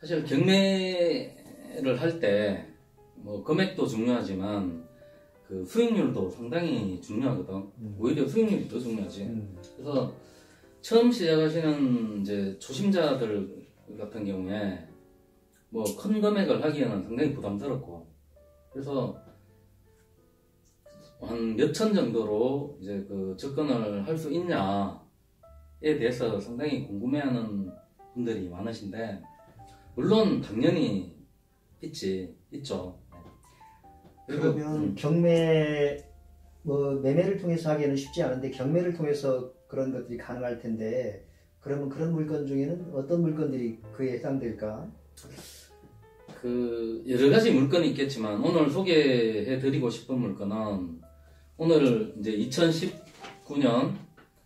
사실 경매를 할 때 뭐 금액도 중요하지만 그 수익률도 상당히 중요하거든. 오히려 수익률이 더 중요하지. 그래서 처음 시작하시는 이제 초심자들 같은 경우에 뭐 큰 금액을 하기에는 상당히 부담스럽고, 그래서 한 몇천 정도로 이제 그 접근을 할 수 있냐에 대해서 상당히 궁금해하는 분들이 많으신데, 물론 당연히 있죠. 그러면 경매, 뭐 매매를 통해서 하기에는 쉽지 않은데 경매를 통해서 그런 것들이 가능할 텐데, 그러면 그런 물건 중에는 어떤 물건들이 그에 해당될까? 그 여러 가지 물건이 있겠지만 오늘 소개해드리고 싶은 물건은 오늘 이제 2019년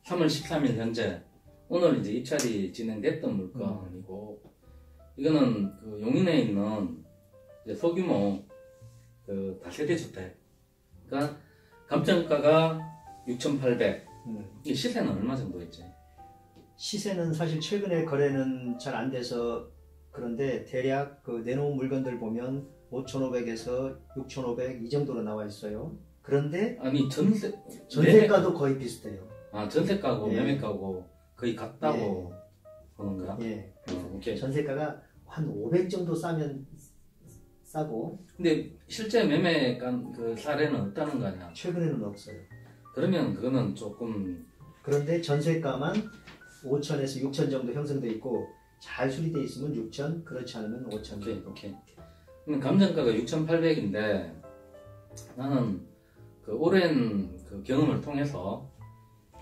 3월 13일 현재 오늘 이제 입찰이 진행됐던 물건이고, 이거는 그 용인에 있는 이제 소규모 그 다세대 주택. 그러니까 감정가가 6,800. 이 시세는 얼마 정도 있지? 시세는 사실 최근에 거래는 잘 안 돼서 그런데 대략 그 내놓은 물건들 보면 5,500에서 6,500 이 정도로 나와 있어요. 그런데 아니 전세가도 거의 비슷해요. 아, 전세가고 예. 매매가고 거의 같다고 보는 거야? 예. 오케이. 전세가가 한 500 정도 싸고. 근데 실제 매매가 그 사례는 없다는 거 아니야? 최근에는 없어요. 그러면 그거는 조금. 그런데 전세가만 5천에서 6천 정도 형성돼 있고 잘 수리돼 있으면 6천, 그렇지 않으면 5천 정도. 오케이. 그럼 감정가가 6,800인데 나는 그 오랜 그 경험을 통해서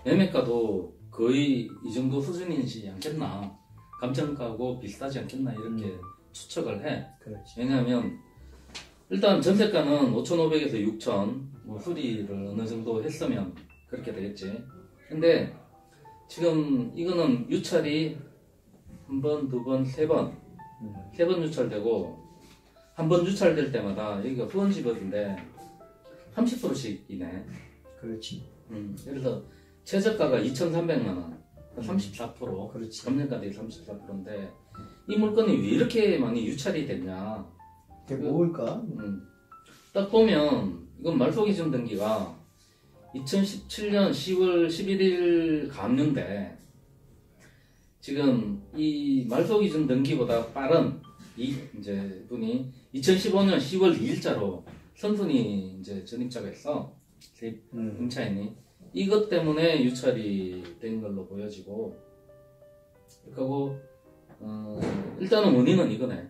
매매가도 거의 이 정도 수준이지 않겠나, 감정가하고 비슷하지 않겠나 이렇게 추측을 해. 그렇지. 왜냐하면 일단 전세가는 5,500에서 6,000 뭐 수리를 어느 정도 했으면 그렇게 되겠지. 근데 지금 이거는 유찰이 한 번, 두 번, 세 번, 세 번 유찰되고, 한 번 유찰될 때마다 여기가 후원집업인데 30%씩이네. 그렇지. 그래서 최저가가 2,300만 원, 34%. 그렇지. 감정가들이 34%인데 이 물건이 왜 이렇게 많이 유찰이 됐냐? 그게 뭘까? 딱 보면 이건 말소기준 등기가 2017년 10월 11일 감류인데 지금 이 말소기준 등기보다 빠른 이 이제 분이 2015년 10월 2일자로 선순위 이제 전입자가 있어. 임차인이 이것 때문에 유찰이 된 걸로 보여지고, 그리고 일단은 원인은 이거네.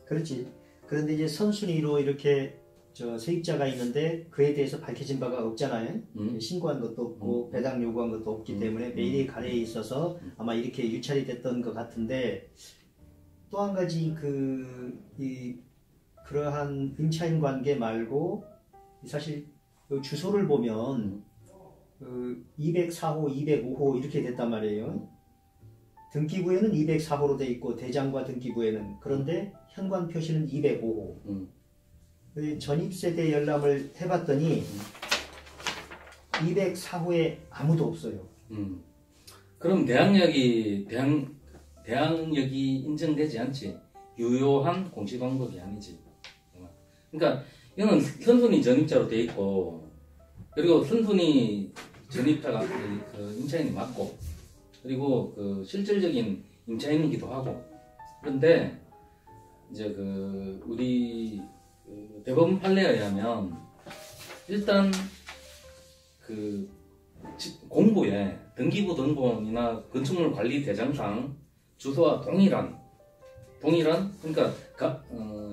그렇지. 그런데 이제 선순위로 이렇게 세입자가 있는데 그에 대해서 밝혀진 바가 없잖아요. 신고한 것도 없고 배당 요구한 것도 없기 때문에 매일의 가래에 있어서 아마 이렇게 유찰이 됐던 것 같은데, 또 한 가지 그러한 임차인 관계 말고 사실 그 주소를 보면 204호, 205호 이렇게 됐단 말이에요. 등기부에는 204호로 돼 있고 대장과 등기부에는, 그런데 현관 표시는 205호. 전입세대 열람을 해봤더니 204호에 아무도 없어요. 그럼 대항력이 인정되지 않지. 유효한 공시방법이 아니지. 그러니까 이거는 선순위 전입자로 돼 있고, 그리고 선순위 전입자가 그 임차인이 맞고, 그리고 그 실질적인 임차인이기도 하고. 그런데 이제 그 우리 그 대법원 판례에 의하면 일단 그 공부에 등기부 등본이나 건축물 관리 대장상 주소와 동일한 그러니까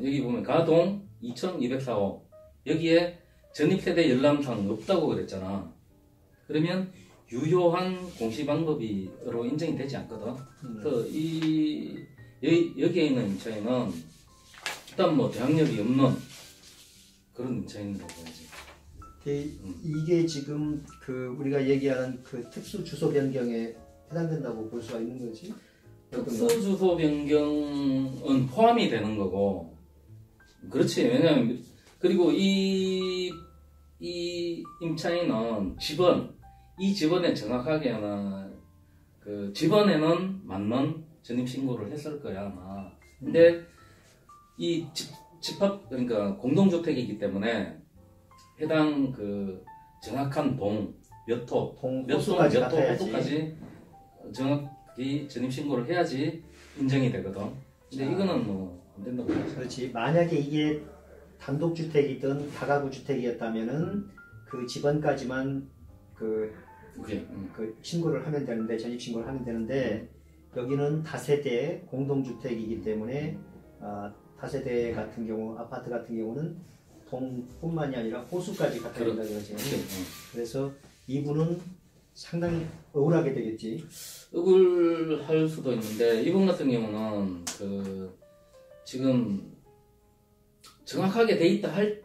여기 보면 가동 2204호 여기에 전입세대 열람상 없다고 그랬잖아. 그러면 유효한 공시방법으로 인정이 되지 않거든. 그래서 여기에 있는 임차인은 일단 뭐 대항력이 없는 그런 임차인이라고 해야지. 이게 지금 그 우리가 얘기하는 그 특수 주소 변경에 해당된다고 볼 수가 있는 거지? 특수 주소 변경은 포함이 되는 거고, 그렇지. 왜냐면 그리고 이 임차인은 이 집원에 정확하게 아마 그 집원에는 맞는 전입신고를 했을 거야 아마. 근데 이 집합 그러니까 공동주택이기 때문에 해당 그 정확한 동, 몇 호, 몇 호수까지 몇 호까지 정확히 전입 신고를 해야지 인정이 되거든. 근데 이거는 뭐 안 된다고 봐야지. 그렇지. 만약에 이게 단독주택이든 다가구 주택이었다면은 그 집안까지만 그 신고를 하면 되는데, 전입 신고를 하면 되는데, 여기는 다세대 공동주택이기 때문에 다세대 같은 경우, 아파트 같은 경우는 동뿐만이 아니라 호수까지 갖다 된다 그러죠. 그래서 이분은 상당히 억울하게 되겠지. 억울할 수도 있는데 이분 같은 경우는 그 지금 정확하게 돼 있다 할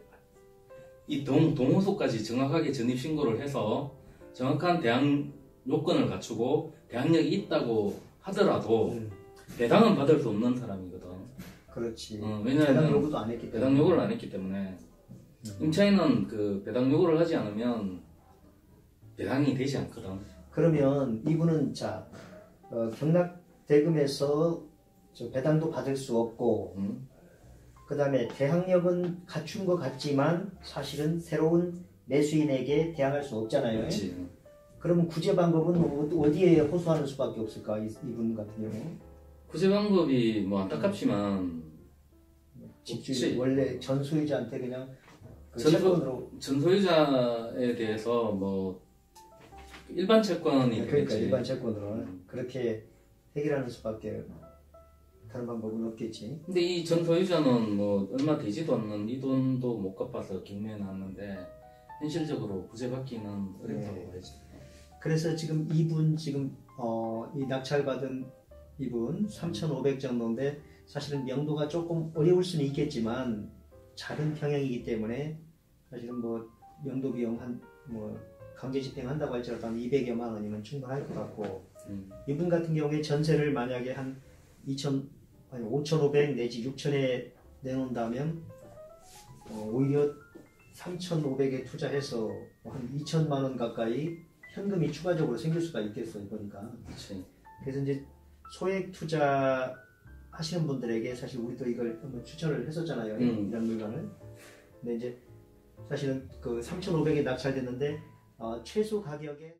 이 동호소까지 정확하게 전입 신고를 해서 정확한 대항 요건을 갖추고 대항력이 있다고 하더라도 배당은 받을 수 없는 사람이거든. 그렇지. 왜냐하면 배당 요구도 안 했기 때문에. 배당 요구를 안 했기 때문에 임차인은 그 배당 요구를 하지 않으면 배당이 되지 않거든. 그러면 이분은 경락 대금에서 배당도 받을 수 없고, 그 다음에 대항력은 갖춘 것 같지만 사실은 새로운 매수인에게 대항할 수 없잖아요. 그렇지. 그러면 구제 방법은 어디에 호소하는 수밖에 없을까? 이분 같은 경우. 구제 방법이 뭐 안타깝지만 집주인 원래 전 소유자한테 그냥 채권으로 전소유자에 대해서 뭐 일반 채권이 그러니까 되겠지. 일반 채권으로 그렇게 해결하는 수밖에 다른 방법은 없겠지. 근데 이 전소유자는 뭐 얼마 되지도 않는 이 돈도 못 갚아서 경매에 나왔는데 현실적으로 구제받기는 어렵다고 봐야지. 그래서 지금 이분 이 낙찰받은 이분 3,500 정도인데 사실은 명도가 조금 어려울 수는 있겠지만 작은 평형이기 때문에 사실은 뭐 명도 비용 강제 집행한다고 할지라도 한 200여만 원이면 충분할 것 같고, 이분 같은 경우에 전세를 만약에 한 5,500 내지 6,000에 내놓는다면 오히려 3,500에 투자해서 한 2천만 원 가까이 현금이 추가적으로 생길 수가 있겠어요, 보니까. 그렇지. 그래서 이제 소액 투자 하시는 분들에게 사실 우리도 이걸 한번 추천을 했었잖아요, 이런 물건을. 근데 이제 사실은 그 3,500에 낙찰됐는데 최소 가격에